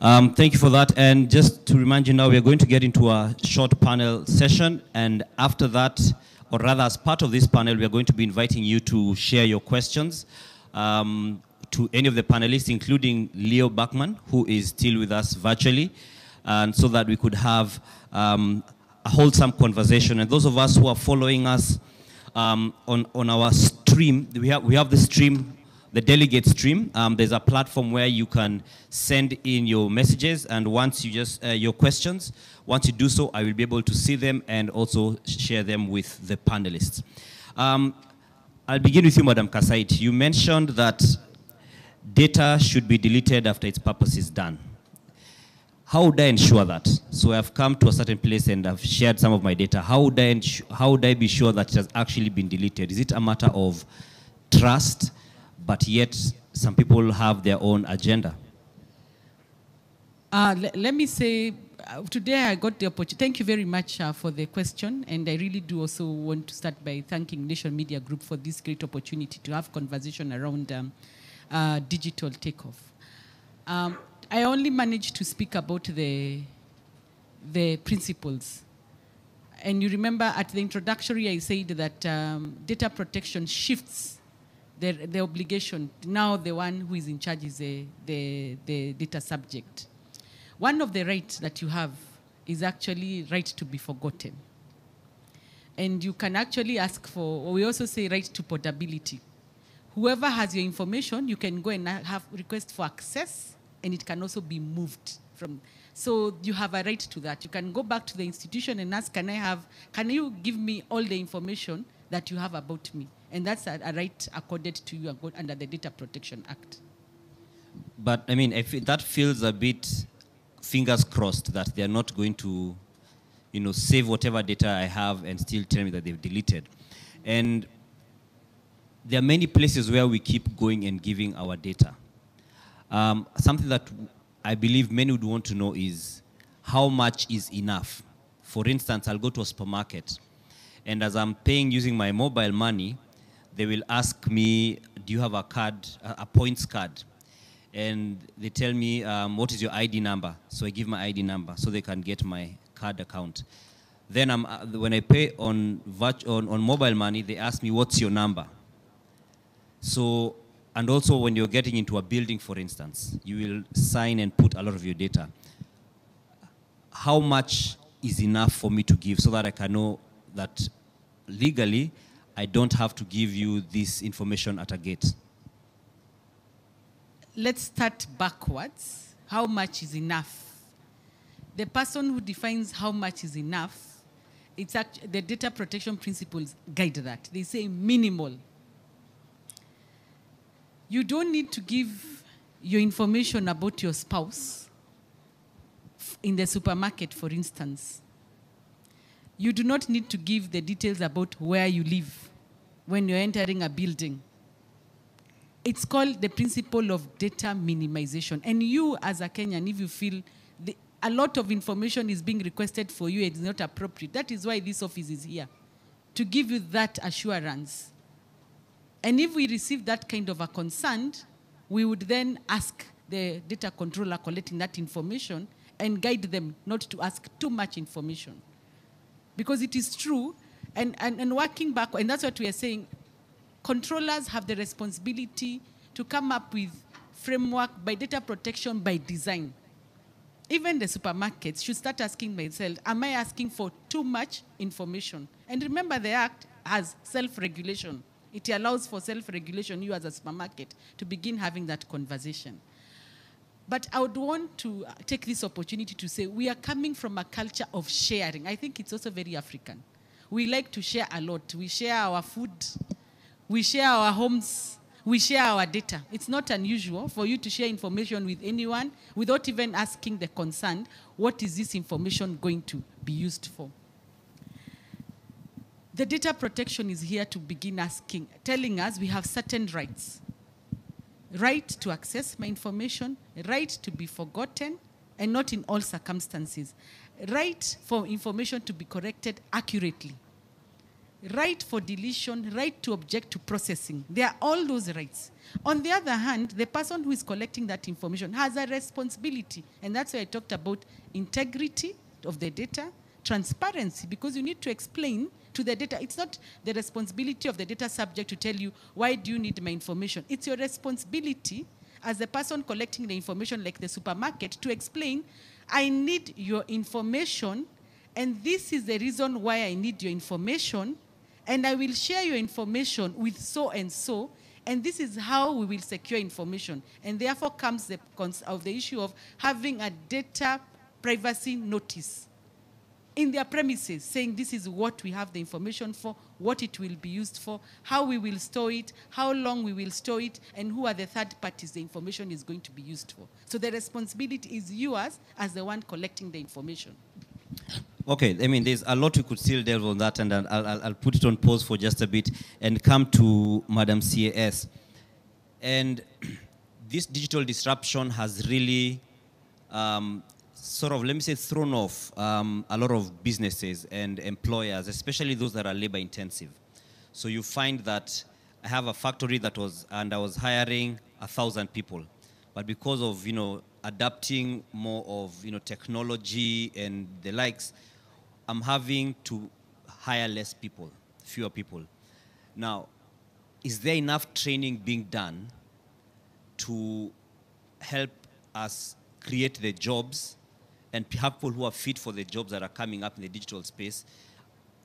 Thank you for that. And just to remind you now, we are going to get into a short panel session. And after that, or rather as part of this panel, we are going to be inviting you to share your questions to any of the panelists, including Leo Bachman, who is still with us virtually, and so that we could have a wholesome conversation. And those of us who are following us on our stream, we have the stream, the delegate stream. There's a platform where you can send in your messages, and once you just your questions, once you do so, I will be able to see them and also share them with the panelists. I'll begin with you, Madam Kasait. You mentioned that data should be deleted after its purpose is done. How would I ensure that? So I've come to a certain place and I've shared some of my data. How would I be sure that it has actually been deleted? Is it a matter of trust, but yet some people have their own agenda? Let me say, today I got the opportunity. Thank you very much for the question, and I really do also want to start by thanking Nation Media Group for this great opportunity to have conversation around digital takeoff. I only managed to speak about the principles. And you remember at the introductory I said that data protection shifts the obligation. Now the one who is in charge is the data subject. One of the rights that you have is actually right to be forgotten. And you can actually ask for, or we also say right to portability. Whoever has your information, you can go and have request for access, and it can also be moved from. So you have a right to that. You can go back to the institution and ask, can you give me all the information that you have about me? And that's a right accorded to you under the Data Protection Act. But I mean, that feels a bit fingers crossed that they're not going to, save whatever data I have and still tell me that they've deleted. And there are many places where we keep going and giving our data. Something that I believe many would want to know is how much is enough. For instance, I'll go to a supermarket, and as I'm paying using my mobile money, they will ask me, do you have a card, a points card? And they tell me, what is your ID number? So I give my ID number so they can get my card account. Then when I pay on mobile money, they ask me, what's your number? So, and also when you're getting into a building, for instance, you will sign and put a lot of your data. How much is enough for me to give so that I can know that legally I don't have to give you this information at a gate? Let's start backwards. How much is enough? The person who defines how much is enough, it's actually the data protection principles guide that. They say minimal. You don't need to give your information about your spouse in the supermarket, for instance. You do not need to give the details about where you live when you're entering a building. It's called the principle of data minimization. And you, as a Kenyan, if you feel a lot of information is being requested for you and it's not appropriate, that is why this office is here, to give you that assurance. And if we receive that kind of a concern, we would then ask the data controller collecting that information and guide them not to ask too much information. Because it is true, and working back, and that's what we are saying, controllers have the responsibility to come up with framework by data protection by design. Even the supermarkets should start asking themselves, am I asking for too much information? And remember, the Act has self-regulation. It allows for self-regulation, you as a supermarket, to begin having that conversation. But I would want to take this opportunity to say we are coming from a culture of sharing. I think it's also very African. We like to share a lot. We share our food. We share our homes. We share our data. It's not unusual for you to share information with anyone without even asking the concerned, what is this information going to be used for? The data protection is here to begin telling us we have certain rights. Right to access my information, right to be forgotten, and not in all circumstances. Right for information to be corrected accurately. right for deletion, right to object to processing. There are all those rights. On the other hand, the person who is collecting that information has a responsibility. And that's why I talked about integrity of the data, transparency, because you need to explain to the data. It's not the responsibility of the data subject to tell you, why do you need my information? It's your responsibility as the person collecting the information, like the supermarket, to explain, I need your information, and this is the reason why I need your information, and I will share your information with so and so, and this is how we will secure information. And therefore comes the issue of having a data privacy notice in their premises, saying this is what we have the information for, what it will be used for, how we will store it, how long we will store it, and who are the third parties the information is going to be used for. So the responsibility is yours as the one collecting the information. Okay, I mean, there's a lot we could still delve on that, and I'll put it on pause for just a bit and come to Madam CAS. And this digital disruption has really sort of, let me say, thrown off a lot of businesses and employers, especially those that are labor intensive. So you find that I have a factory and I was hiring 1,000 people, but because of, adapting more of, technology and the likes, I'm having to hire less people, fewer people. Now, is there enough training being done to help us create the jobs and have people who are fit for the jobs that are coming up in the digital space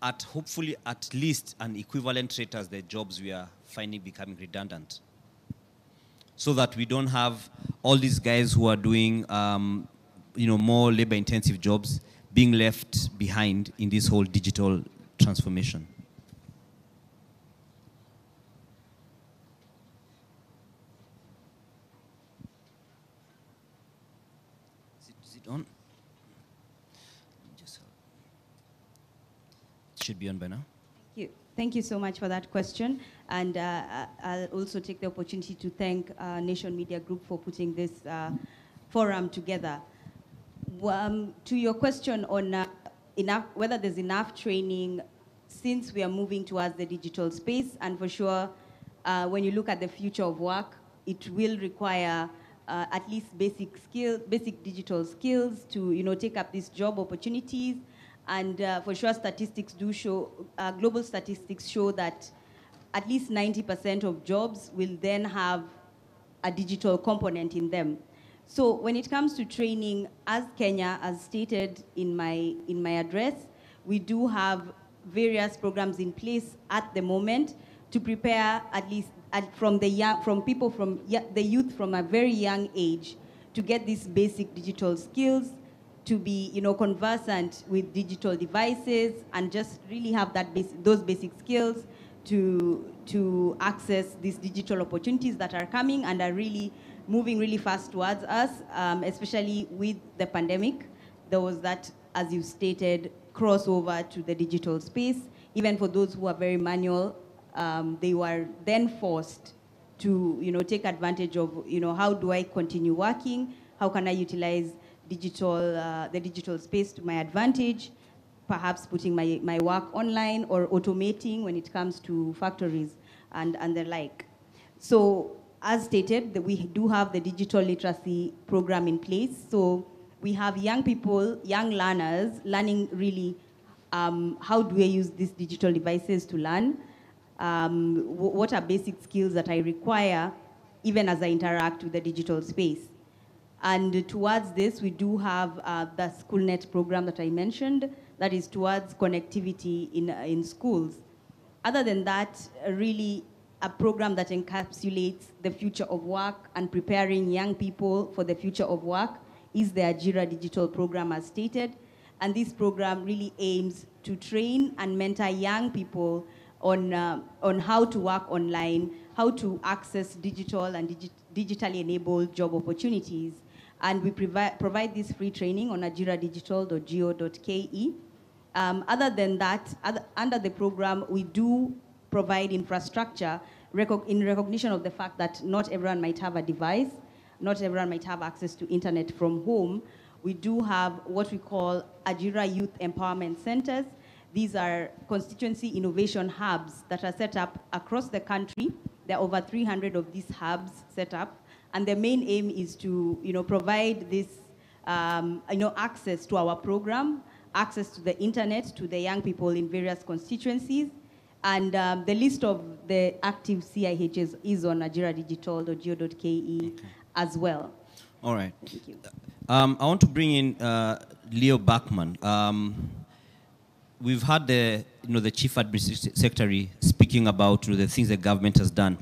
at hopefully at least an equivalent rate as the jobs we are finding becoming redundant? So that we don't have all these guys who are doing more labor-intensive jobs being left behind in this whole digital transformation. Is it on? It should be on by now. Thank you so much for that question. And I'll also take the opportunity to thank Nation Media Group for putting this forum together. To your question on whether there's enough training since we are moving towards the digital space, and for sure, when you look at the future of work, it will require at least basic digital skills to take up these job opportunities. And for sure, statistics do show, global statistics show that at least 90% of jobs will then have a digital component in them. So when it comes to training, as Kenya, as stated in my address, we do have various programs in place at the moment to prepare at least from the youth from a very young age to get these basic digital skills, to be conversant with digital devices, and just really have those basic skills to access these digital opportunities that are coming and are really moving really fast towards us, especially with the pandemic. There was that, as you stated, crossover to the digital space. Even for those who are very manual, they were then forced to take advantage of how do I continue working? How can I utilize the digital space to my advantage, perhaps putting my work online or automating when it comes to factories and the like. So as stated, we do have the digital literacy program in place. So we have young people, young learners, learning really how do I use these digital devices to learn, what are basic skills that I require even as I interact with the digital space. And towards this, we do have the SchoolNet program that I mentioned, that is towards connectivity in schools. Other than that, really a program that encapsulates the future of work and preparing young people for the future of work is the Ajira Digital Program, as stated. And this program really aims to train and mentor young people on how to work online, how to access digital and digitally enabled job opportunities. And we provide this free training on ajiradigital.go.ke. Other than that, under the program, we do provide infrastructure in recognition of the fact that not everyone might have a device, not everyone might have access to internet from home. We do have what we call Ajira Youth Empowerment Centers. These are constituency innovation hubs that are set up across the country. There are over 300 of these hubs set up. And the main aim is to provide this access to our program, access to the internet, to the young people in various constituencies. And the list of the active CIHs is on nigeriadigital.go.ke as well. All right. Thank you. I want to bring in Leo Bachman. We've had the Chief Administrative Secretary speaking about the things the government has done.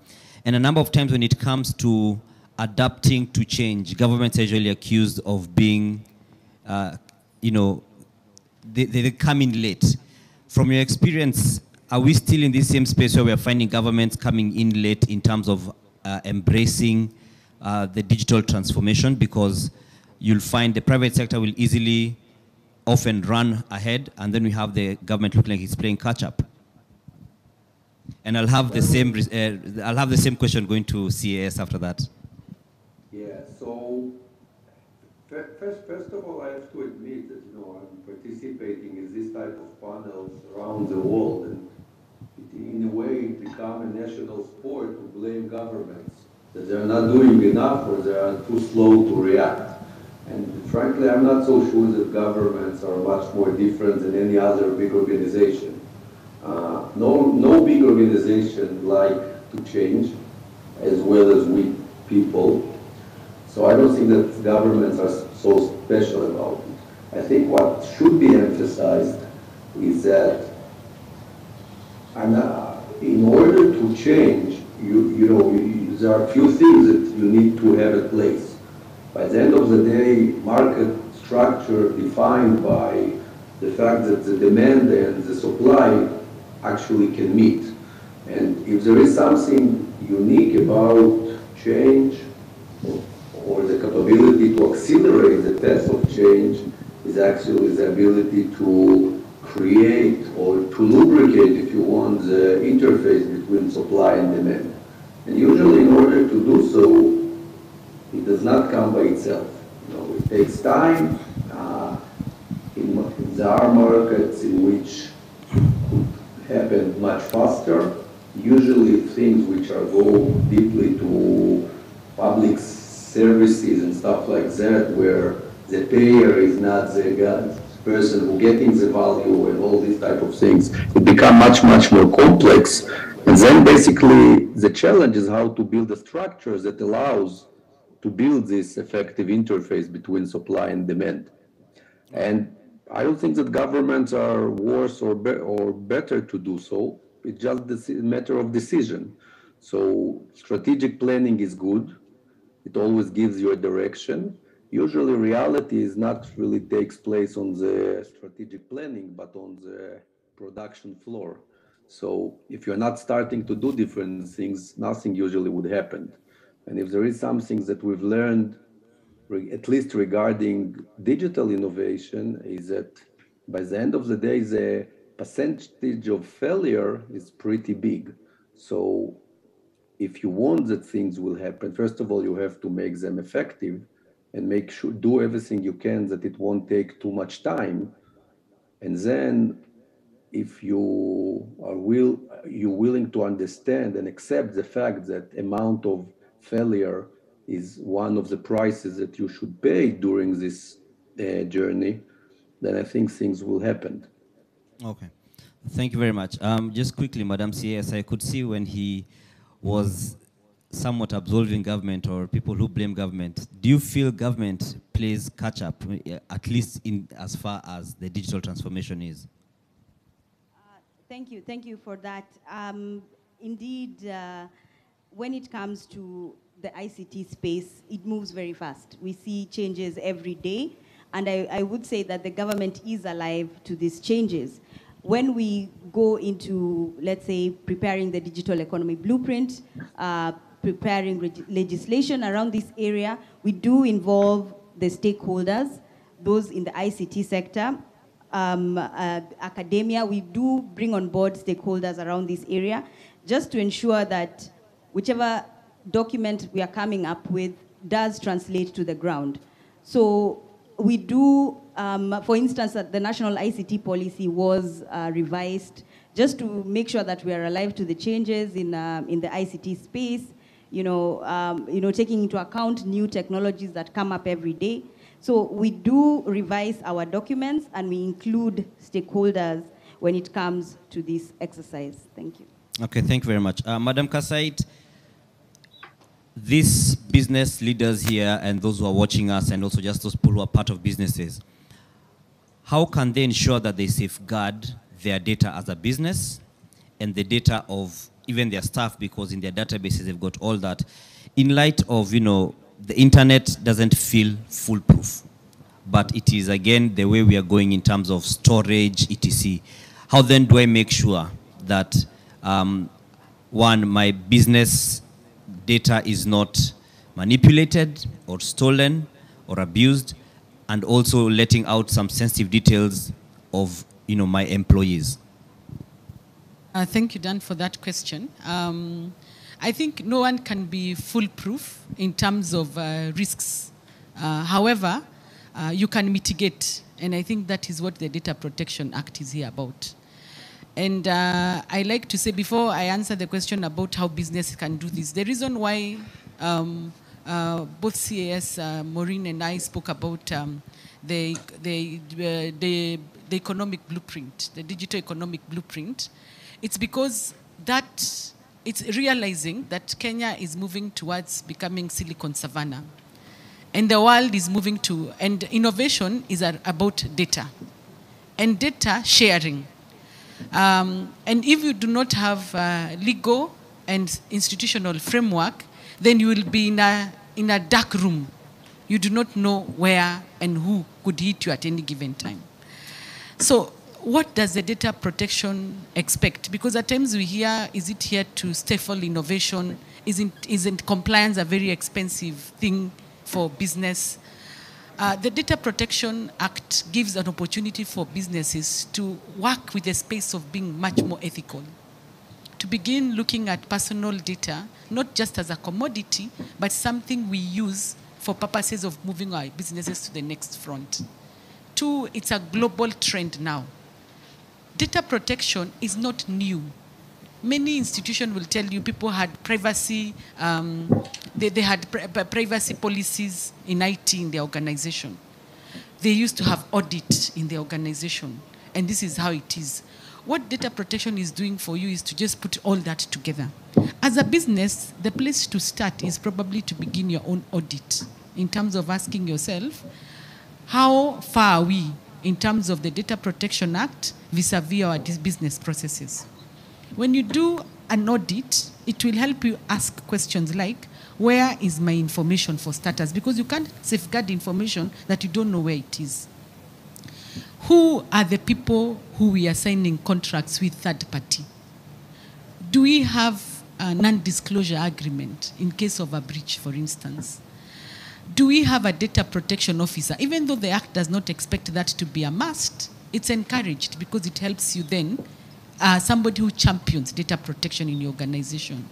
And a number of times when it comes to adapting to change, governments are usually accused of being, they come in late. From your experience, are we still in this same space where we are finding governments coming in late in terms of embracing the digital transformation? Because you'll find the private sector will easily often run ahead, and then we have the government looking like it's playing catch up. And I'll have the same question going to CAS after that. Yeah. So first of all, I have to admit that I'm participating in this type of panels around the world, and in a way it become a national sport to blame governments that they're not doing enough or they are too slow to react. And frankly, I'm not so sure that governments are much more different than any other big organization. No big organization like to change as well as we people. So I don't think that governments are so special about it. I think what should be emphasized is that in order to change, there are a few things that you need to have in place. By the end of the day, market structure defined by the fact that the demand and the supply actually can meet. And if there is something unique about change or the capability to accelerate the path of change, is actually the ability to create or to lubricate, if you want, the interface between supply and demand. And usually in order to do so, it does not come by itself. It takes time. There are markets in which it could happen much faster. Usually things which go deeply to public services and stuff like that, where the payer is not the person who getting the value and all these type of things, it become much more complex. And then basically the challenge is how to build a structure that allows to build this effective interface between supply and demand. And I don't think that governments are worse or better to do so. It's just a matter of decision. So strategic planning is good. It always gives you a direction. Usually reality is not really takes place on the strategic planning, but on the production floor. So if you're not starting to do different things, nothing usually would happen. And if there is something that we've learned, at least regarding digital innovation, is that by the end of the day, the percentage of failure is pretty big. So if you want that things will happen, first of all, you have to make them effective and do everything you can that it won't take too much time. And then if you're willing to understand and accept the fact that amount of failure is one of the prices that you should pay during this journey, then I think things will happen. Okay. Thank you very much. Just quickly, Madam CS, I could see when he was somewhat absolving government or people who blame government. Do you feel government plays catch up, at least in as far as the digital transformation is? Thank you for that. Indeed, when it comes to the ICT space, it moves very fast. We see changes every day, and I would say that the government is alive to these changes. When we go into, let's say, preparing the digital economy blueprint, preparing legislation around this area, we do involve the stakeholders, those in the ICT sector, academia. We do bring on board stakeholders around this area just to ensure that whichever document we are coming up with does translate to the ground. So we do, for instance, the national ICT policy was revised just to make sure that we are alive to the changes in the ICT space, taking into account new technologies that come up every day. So we do revise our documents and we include stakeholders when it comes to this exercise. Thank you. Okay, thank you very much. Madam Kasait, these business leaders here and those who are watching us and also just those people who are part of businesses, how can they ensure that they safeguard their data as a business and the data of even their staff, because in their databases they've got all that, in light of, the internet doesn't feel foolproof, but it is, again, the way we are going in terms of storage, etc. How then do I make sure that, one, my business data is not manipulated or stolen or abused, and also letting out some sensitive details of, my employees? Thank you, Dan, for that question. I think no one can be foolproof in terms of risks. However, you can mitigate, and I think that is what the Data Protection Act is here about. And I like to say, before I answer the question about how business can do this, the reason why both CAS, Maureen and I spoke about the economic blueprint, the digital economic blueprint, it's because that it's realizing that Kenya is moving towards becoming Silicon Savannah. And the world is moving to, and innovation is about data. And data sharing. And if you do not have legal and institutional framework, then you will be in a dark room. You do not know where and who could hit you at any given time. So what does the data protection expect? Because at times we hear, is it here to stifle innovation? Isn't compliance a very expensive thing for business? The Data Protection Act gives an opportunity for businesses to work with the space of being much more ethical, to begin looking at personal data, not just as a commodity, but something we use for purposes of moving our businesses to the next front. Two, it's a global trend now. Data protection is not new. Many institutions will tell you people had privacy, they had privacy policies in IT in their organization. They used to have audit in the organization, and this is how it is. What data protection is doing for you is to just put all that together. As a business, the place to start is probably to begin your own audit in terms of asking yourself, how far are we in terms of the Data Protection Act vis-a-vis our business processes? When you do an audit, it will help you ask questions like, where is my information for starters? Because you can't safeguard information that you don't know where it is. Who are the people who we are signing contracts with third party? Do we have a non-disclosure agreement in case of a breach, for instance? Do we have a data protection officer? Even though the Act does not expect that to be a must, it's encouraged because it helps you then, somebody who champions data protection in your organization.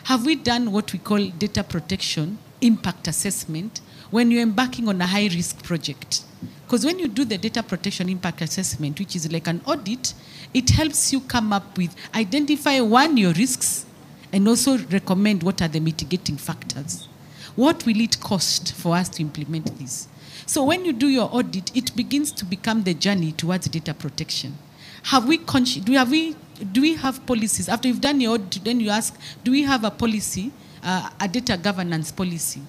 Have we done what we call data protection impact assessment when you're embarking on a high-risk project? Because when you do the data protection impact assessment, which is like an audit, it helps you come up with, identify, one, your risks, and also recommend what are the mitigating factors. What will it cost for us to implement this? So when you do your audit, it begins to become the journey towards data protection. Do we have policies? After you've done your audit, then you ask, do we have a policy, a data governance policy?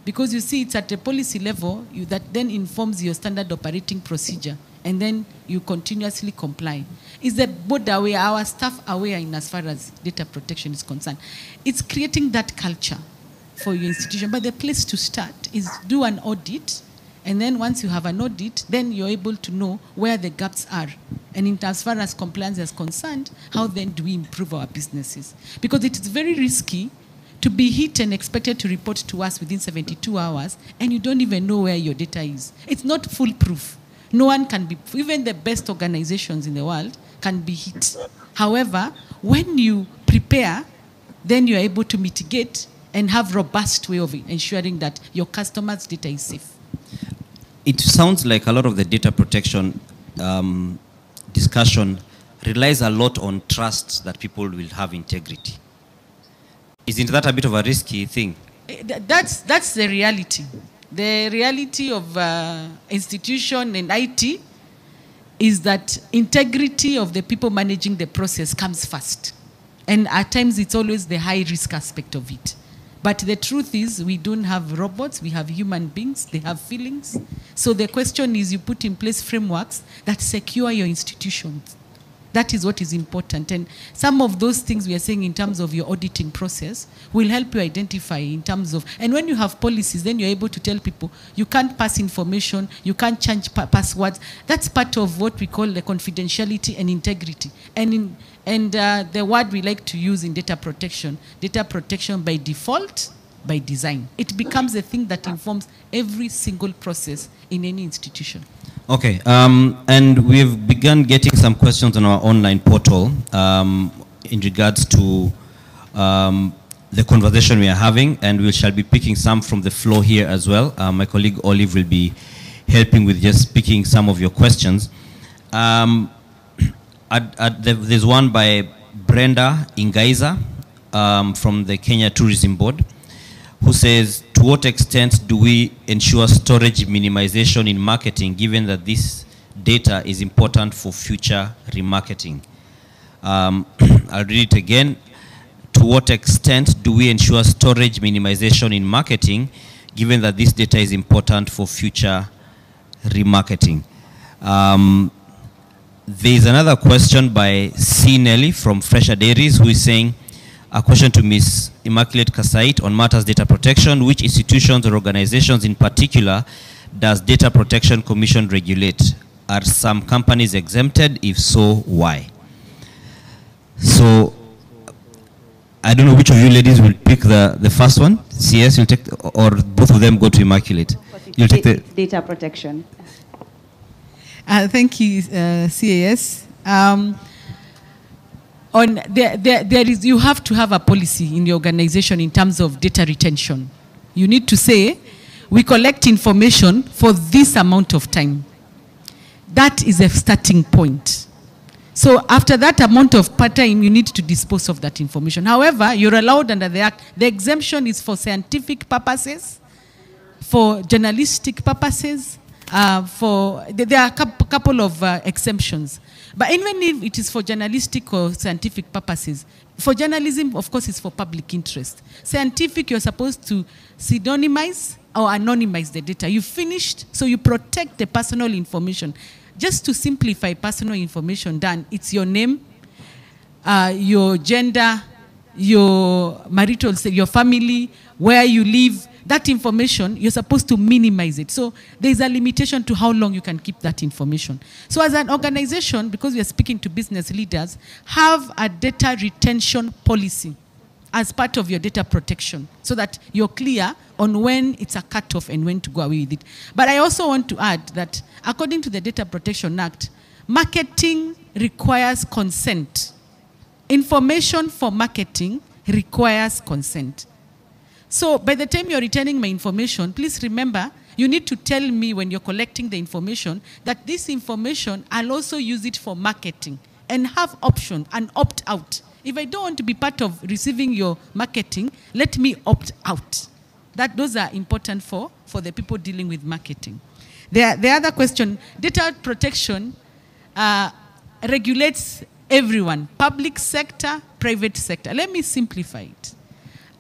Because you see, it's at the policy level that then informs your standard operating procedure, and then you continuously comply. Is the board aware, our staff aware in as far as data protection is concerned? It's creating that culture for your institution. But the place to start is do an audit, and then once you have an audit, then you're able to know where the gaps are. And in as far as compliance is concerned, how then do we improve our businesses? Because it is very risky to be hit and expected to report to us within 72 hours, and you don't even know where your data is. It's not foolproof. No one can be, even the best organizations in the world can be hit. However, when you prepare, then you're able to mitigate and have robust way of ensuring that your customers' data is safe. it sounds like a lot of the data protection discussion relies a lot on trust that people will have integrity. Isn't that a bit of a risky thing? That's the reality. The reality of institution and IT is that integrity of the people managing the process comes first. And at times it's always the high risk aspect of it. But the truth is we don't have robots, we have human beings, they have feelings. So the question is you put in place frameworks that secure your institutions. That is what is important. And some of those things we are saying in terms of your auditing process will help you identify in terms of, and when you have policies, then you're able to tell people, you can't pass information, you can't change passwords. That's part of what we call the confidentiality and integrity. And the word we like to use in data protection by default, by design. It becomes a thing that informs every single process in any institution. Okay, and we've begun getting some questions on our online portal in regards to the conversation we are having, and we shall be picking some from the floor here as well. My colleague Olive will be helping with just picking some of your questions. There's one by Brenda Ingaiza from the Kenya Tourism Board, who says, to what extent do we ensure storage minimization in marketing, given that this data is important for future remarketing? I'll read it again. To what extent do we ensure storage minimization in marketing, given that this data is important for future remarketing? There's another question by C. Nelly from Fresher Dairies, who is saying, a question to Ms. Immaculate Kasait on matters data protection. Which institutions or organizations in particular does Data Protection Commission regulate? Are some companies exempted? If so, why? So, I don't know which of you ladies will pick the first one. CS, you'll take, or both of them go to Immaculate. You'll take the data protection. Thank you, CAS. You have to have a policy in the organization in terms of data retention. You need to say, we collect information for this amount of time. That is a starting point. So after that amount of time, you need to dispose of that information. However, you're allowed under the Act. The exemption is for scientific purposes, for journalistic purposes, there are a couple of exemptions. But even if it is for journalistic or scientific purposes, for journalism, of course, it's for public interest. Scientific, you're supposed to pseudonymize or anonymize the data. You finished, so you protect the personal information. Just to simplify personal information, Dan, it's your name, your gender, your marital state, your family, where you live. That information, you're supposed to minimize it. So there's a limitation to how long you can keep that information. So as an organization, because we are speaking to business leaders, have a data retention policy as part of your data protection so that you're clear on when it's a cutoff and when to go away with it. But I also want to add that according to the Data Protection Act, marketing requires consent. Information for marketing requires consent. So by the time you're returning my information, please remember, you need to tell me when you're collecting the information that this information, I'll also use it for marketing and have option and opt out. If I don't want to be part of receiving your marketing, let me opt out. Those are important for the people dealing with marketing. The other question, data protection regulates everyone, public sector, private sector. Let me simplify it.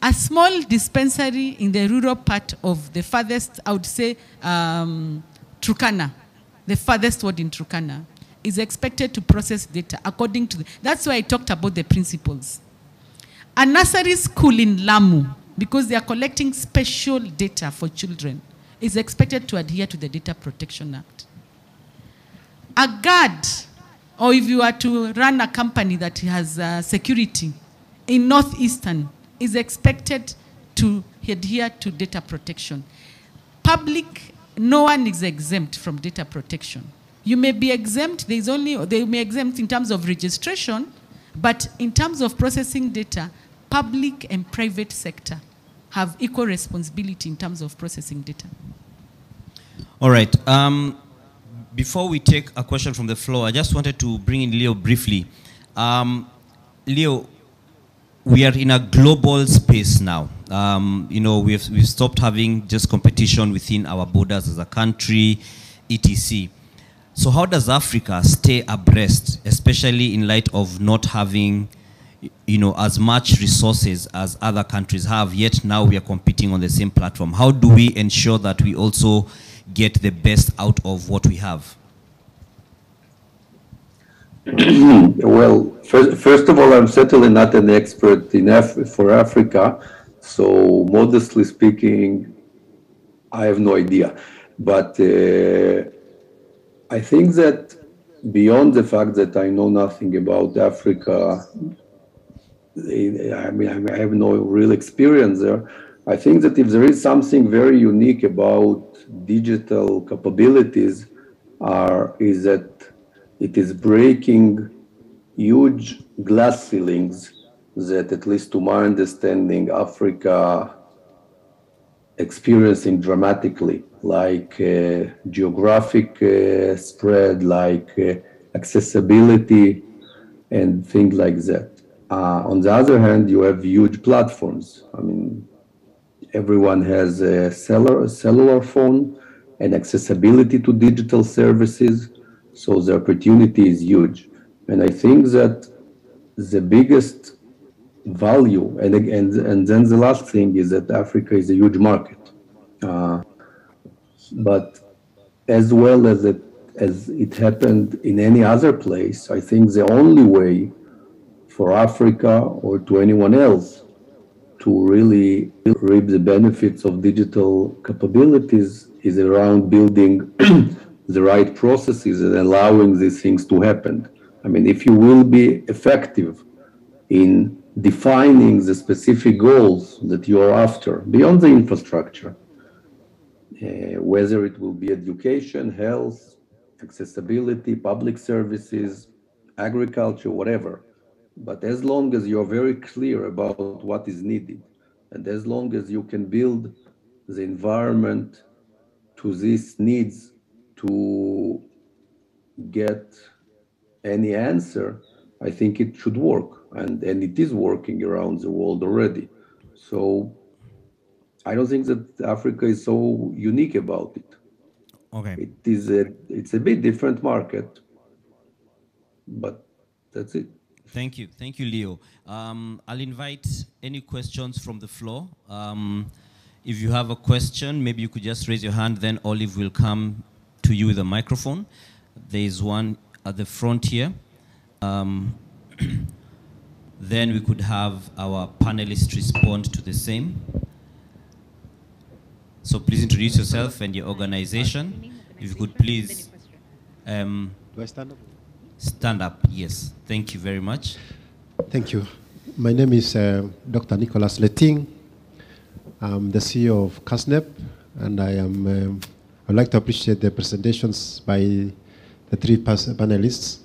A small dispensary in the rural part of the farthest, I would say, Turkana, the farthest ward in Turkana, is expected to process data according to that's why I talked about the principles. A nursery school in Lamu, because they are collecting special data for children, is expected to adhere to the Data Protection Act. A guard, or if you are to run a company that has security in Northeastern, is expected to adhere to data protection. Public, no one is exempt from data protection. You may be exempt, they may exempt in terms of registration, but in terms of processing data, public and private sector have equal responsibility in terms of processing data. All right. Before we take a question from the floor, I just wanted to bring in Leo briefly. Leo, we are in a global space now. We've stopped having just competition within our borders as a country, etc. So how does Africa stay abreast, especially in light of not having, as much resources as other countries have, yet now we are competing on the same platform? How do we ensure that we also get the best out of what we have? Well, first of all, I'm certainly not an expert for Africa, so modestly speaking, I have no idea. But I think that beyond the fact that I know nothing about Africa, I have no real experience there. I think that if there is something very unique about digital capabilities, is that it is breaking huge glass ceilings that, at least to my understanding, Africa experiencing dramatically, like geographic spread, like accessibility, and things like that. On the other hand, you have huge platforms. I mean, everyone has a cellular phone and accessibility to digital services, so the opportunity is huge. And I think that the biggest value, and then the last thing is that Africa is a huge market. But as well as it happened in any other place, I think the only way for Africa or to anyone else to really reap the benefits of digital capabilities is around building the right processes and allowing these things to happen. I mean, if you will be effective in defining the specific goals that you are after beyond the infrastructure, whether it will be education, health, accessibility, public services, agriculture, whatever. But as long as you're very clear about what is needed, and as long as you can build the environment to these needs to get any answer, I think it should work. And it is working around the world already. So I don't think that Africa is so unique about it. Okay. It's a bit different market, but that's it. Thank you, Leo. I'll invite any questions from the floor. If you have a question, maybe you could just raise your hand, then Olive will come to you with a microphone. There is one at the front here. Then we could have our panelists respond to the same. So please introduce yourself and your organization. If you could please... Do I stand up? Stand up, yes. Thank you very much. Thank you. My name is Dr. Nicholas Leting. I'm the CEO of CASNEP, and I'd like to appreciate the presentations by the three panelists.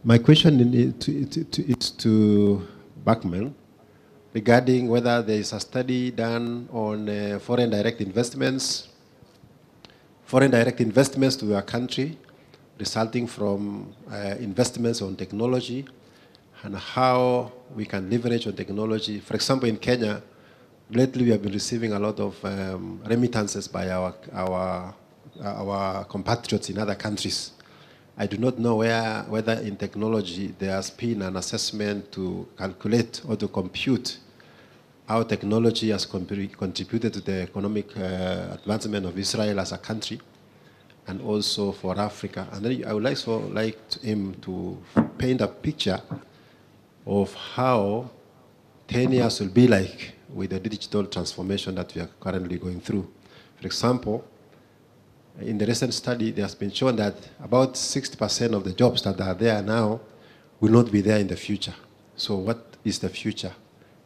My question is to Bachman regarding whether there is a study done on foreign direct investments to our country, resulting from investments on technology, and how we can leverage on technology. For example, in Kenya, lately we have been receiving a lot of remittances by our compatriots in other countries. I do not know whether in technology there has been an assessment to calculate or to compute how technology has contributed to the economic advancement of Israel as a country, and also for Africa. And then I would like him to paint a picture of how 10 years will be like with the digital transformation that we are currently going through. For example, in the recent study, it has been shown that about 60% of the jobs that are there now will not be there in the future. So what is the future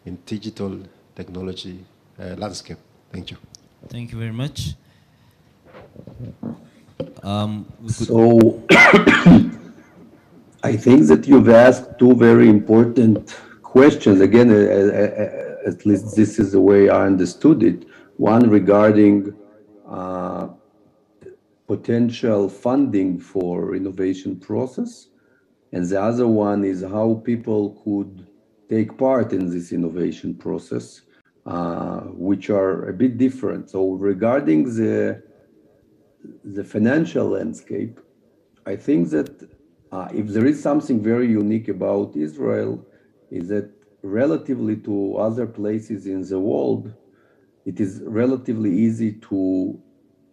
in digital technology landscape? Thank you. Thank you very much. So I think that you've asked two very important questions. Again, at least this is the way I understood it. One regarding potential funding for innovation process, and the other one is how people could take part in this innovation process, which are a bit different. So regarding the financial landscape, I think that if there is something very unique about Israel, is that relatively to other places in the world, it is relatively easy to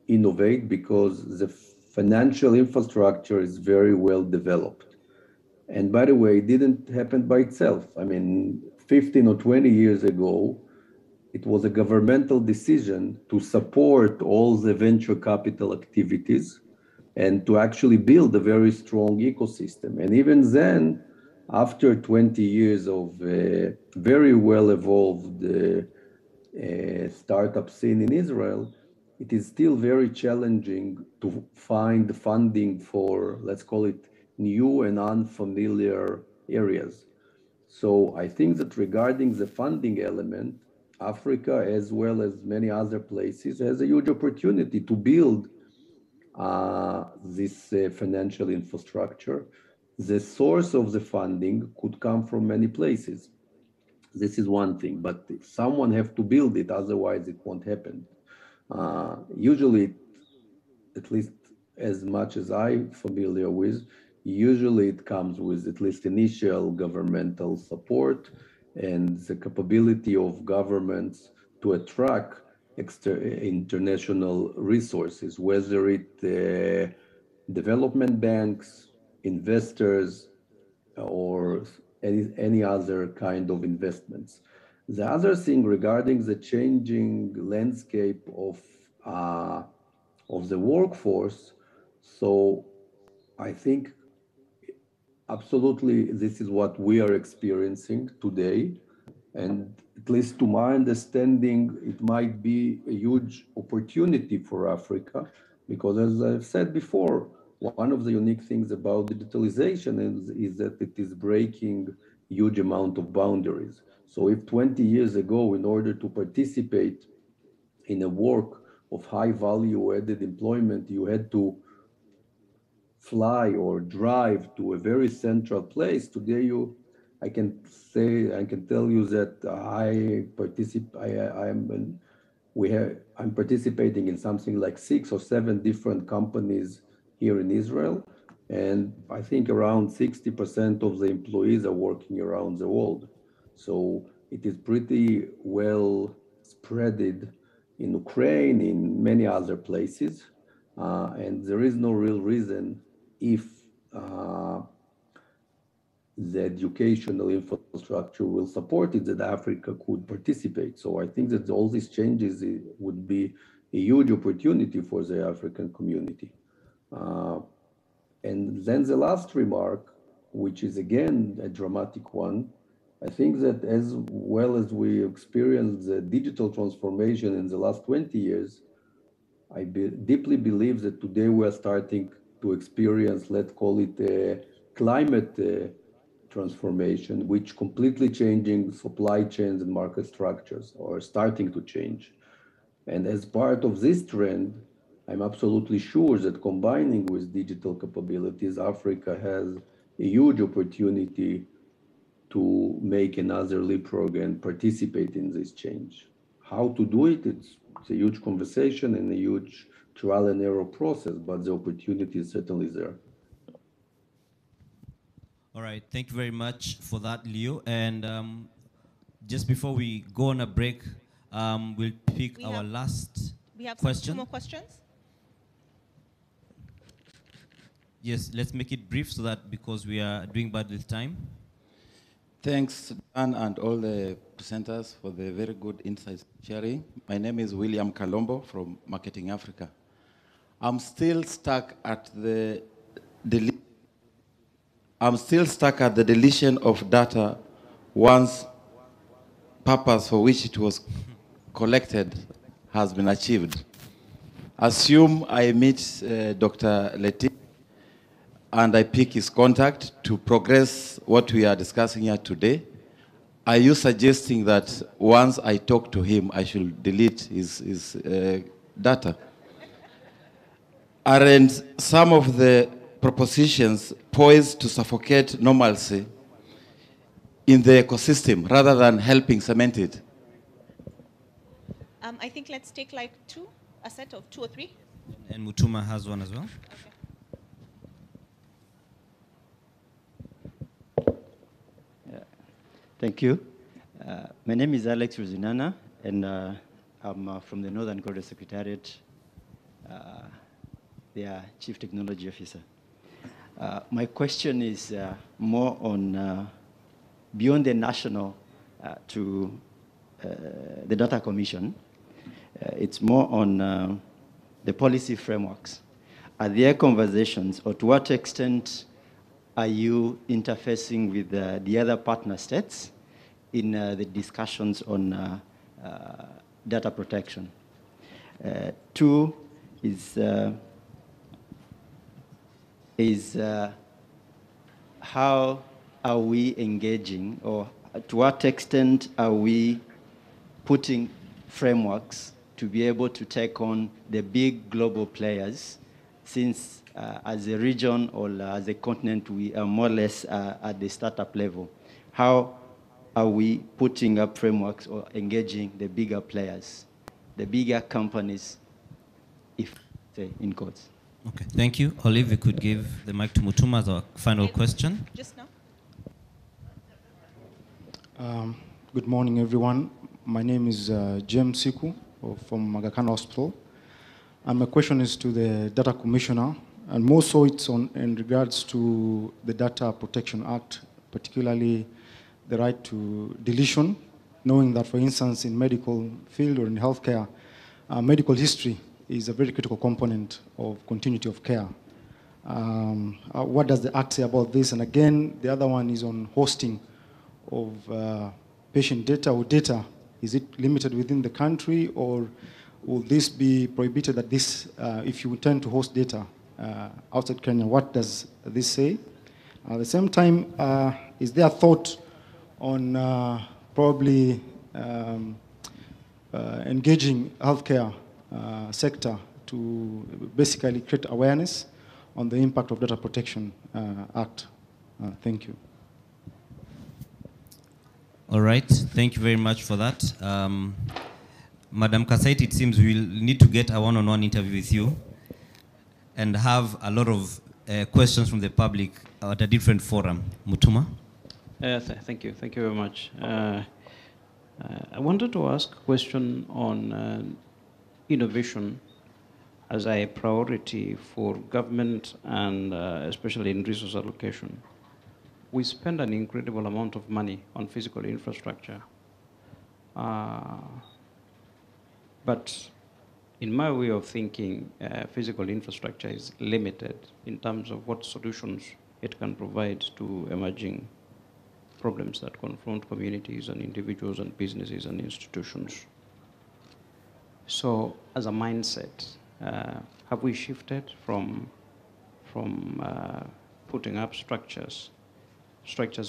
innovate because the financial infrastructure is very well developed. And by the way, it didn't happen by itself. I mean, 15 or 20 years ago, it was a governmental decision to support all the venture capital activities and to actually build a very strong ecosystem. And even then, after 20 years of very well evolved startup scene in Israel, it is still very challenging to find funding for, let's call it, new and unfamiliar areas. So I think that regarding the funding element, Africa, as well as many other places, has a huge opportunity to build this financial infrastructure. The source of the funding could come from many places. This is one thing, but someone have to build it, otherwise it won't happen. Usually, at least as much as I'm familiar with, usually it comes with at least initial governmental support and the capability of governments to attract international resources, whether it development banks, investors, or any other kind of investments. The other thing regarding the changing landscape of the workforce, so I think absolutely this is what we are experiencing today. And at least to my understanding, it might be a huge opportunity for Africa, because as I've said before, one of the unique things about digitalization is that it is breaking huge amount of boundaries. So if 20 years ago, in order to participate in a work of high value added employment, you had to fly or drive to a very central place. Today, I can tell you that I'm participating in something like 6 or 7 different companies here in Israel, and I think around 60% of the employees are working around the world. So it is pretty well spreaded in Ukraine, in many other places, and there is no real reason if the educational infrastructure will support it, that Africa could participate. So I think that all these changes would be a huge opportunity for the African community. And then the last remark, which is again a dramatic one, I think that as well as we experienced the digital transformation in the last 20 years, I deeply believe that today we are starting to experience, let's call it a climate transformation, which completely changing supply chains and market structures, or starting to change. And as part of this trend, I'm absolutely sure that combining with digital capabilities, Africa has a huge opportunity to make another leapfrog and participate in this change. How to do it? It's a huge conversation and a huge trial and error process, but the opportunity is certainly there. All right, thank you very much for that, Leo. And just before we go on a break, we'll pick our last we have question. 2 more questions. Yes, let's make it brief so that because we are doing bad with time. Thanks, Dan, and all the presenters for the very good insights sharing. My name is William Kalombo from Marketing Africa. I'm still stuck at the deletion of data once purpose for which it was collected has been achieved. Assume I meet Dr. Leti and I pick his contact to progress what we are discussing here today. Are you suggesting that once I talk to him, I should delete his data? aren't some of the propositions poised to suffocate normalcy in the ecosystem rather than helping cement it? I think let's take like a set of 2 or 3. And Mutuma has one as well. Thank you. My name is Alex Ruzinana, and I'm from the Northern Corridor Secretariat, their Chief Technology Officer. My question is more on beyond the national to the Data Commission. It's more on the policy frameworks. Are there conversations, or to what extent are you interfacing with the other partner states in the discussions on data protection? Two is how are we engaging, or to what extent are we putting frameworks to be able to take on the big global players, since as a region or as a continent, we are more or less at the startup level? How are we putting up frameworks or engaging the bigger players, the bigger companies, if, say, in quotes? Okay, thank you. Olive, you could give the mic to Mutuma as our final question. Just now. Good morning, everyone. My name is James Siku from Aga Khan Hospital. And my question is to the Data Commissioner, and more so it's in regards to the Data Protection Act, particularly the right to deletion, knowing that, for instance, in medical field or in healthcare, medical history is a very critical component of continuity of care. What does the Act say about this? And again, the other one is on hosting of patient data or data. Is it limited within the country, or will this be prohibited at this, if you intend to host data outside Kenya? What does this say? At the same time, is there a thought on probably engaging healthcare sector to basically create awareness on the impact of Data Protection Act? Thank you. All right, thank you very much for that. Madam Kasait, it seems we'll need to get a one-on-one interview with you and have a lot of questions from the public at a different forum. Mutuma? Thank you very much. I wanted to ask a question on innovation as a priority for government, and especially in resource allocation. We spend an incredible amount of money on physical infrastructure. But in my way of thinking, physical infrastructure is limited in terms of what solutions it can provide to emerging problems that confront communities and individuals and businesses and institutions. So as a mindset, have we shifted from putting up structures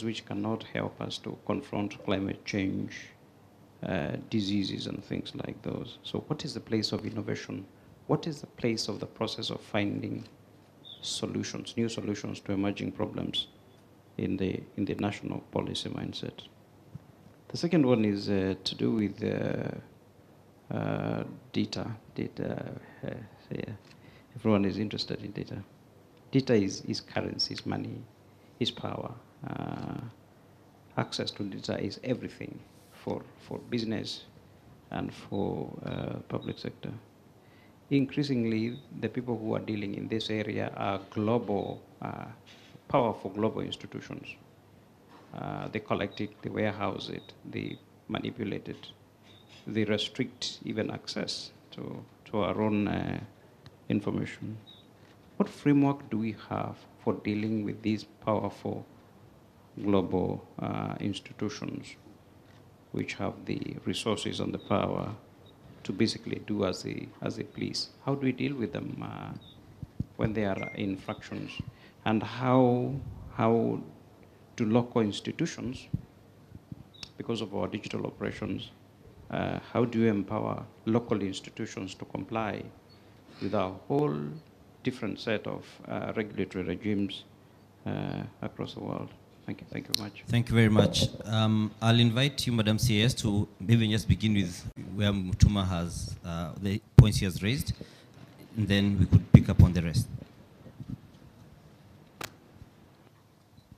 which cannot help us to confront climate change, diseases and things like those? So what is the place of innovation? What is the place of the process of finding solutions, new solutions to emerging problems in the national policy mindset? The second one is to do with data. Everyone is interested in data. Data is currency, is money, is power. Access to data is everything for business and for public sector. Increasingly, the people who are dealing in this area are global, powerful global institutions. They collect it, they warehouse it, they manipulate it, they restrict even access to our own information. What framework do we have for dealing with these powerful global institutions which have the resources and the power to basically do as they please? How do we deal with them when they are in fractions? And how do local institutions, because of our digital operations, how do you empower local institutions to comply with our whole different set of regulatory regimes across the world. Thank you. Thank you very much. Thank you very much. I'll invite you, Madam CAS, to maybe just begin with where Mutuma has the points he has raised, and then we could pick up on the rest.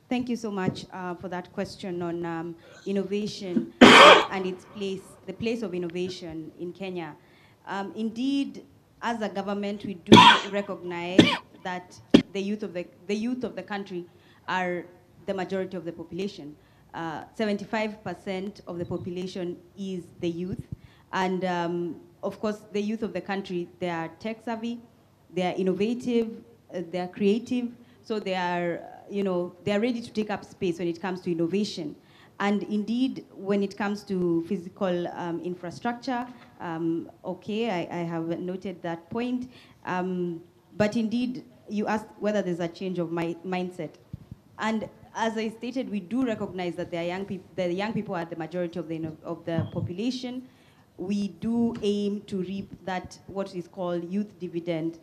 Thank you so much for that question on innovation and its place, the place of innovation in Kenya. Indeed, as a government, we do recognize that the youth of the country are the majority of the population. 75% of the population is the youth. And of course, the youth of the country, they are tech savvy, they are innovative, they are creative, so they are, they are ready to take up space when it comes to innovation. And indeed, when it comes to physical infrastructure, okay, I have noted that point. But indeed, you asked whether there's a change of mindset. And as I stated, we do recognize that the young people are the majority of the population. We do aim to reap that, what is called youth dividend,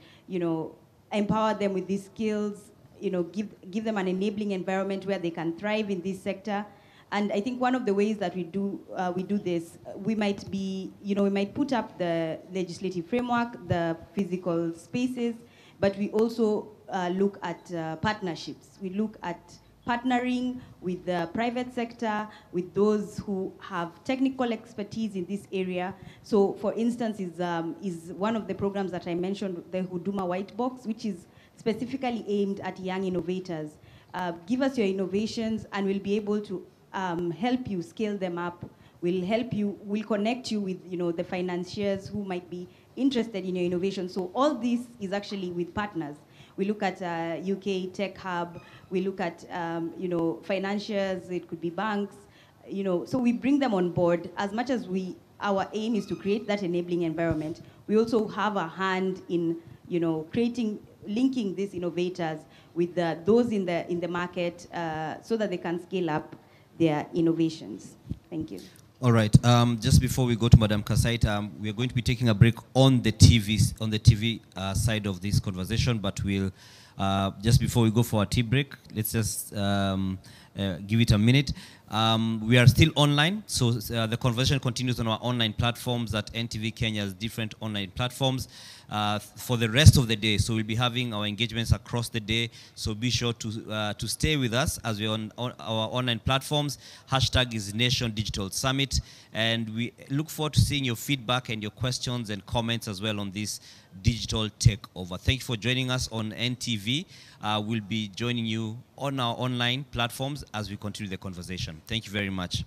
empower them with these skills, give them an enabling environment where they can thrive in this sector. And I think one of the ways that we do this, we might put up the legislative framework, the physical spaces, but we also look at partnerships. We look at partnering with the private sector, with those who have technical expertise in this area. So, for instance, is one of the programs that I mentioned, the Huduma White Box, which is specifically aimed at young innovators. Give us your innovations, and we'll be able to help you scale them up. We'll connect you with the financiers who might be interested in your innovation. So all this is actually with partners. We look at UK Tech Hub. We look at financiers. It could be banks. So we bring them on board as much as our aim is to create that enabling environment. We also have a hand in linking these innovators with those in the market so that they can scale up their innovations. Thank you. All right. Just before we go to Madam Kasait, we are going to be taking a break on the TV side of this conversation, but we'll just before we go for a tea break, let's just give it a minute. We are still online, so the conversation continues on our online platforms at NTV Kenya's different online platforms for the rest of the day. So we'll be having our engagements across the day. So be sure to stay with us as we're on our online platforms. Hashtag is Nation Digital Summit. And we look forward to seeing your feedback and your questions and comments as well on this digital takeover. Thank you for joining us on NTV. We'll be joining you on our online platforms as we continue the conversation. Thank you very much.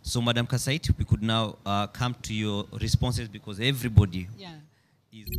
So, Madam Kasait, we could now come to your responses because everybody is...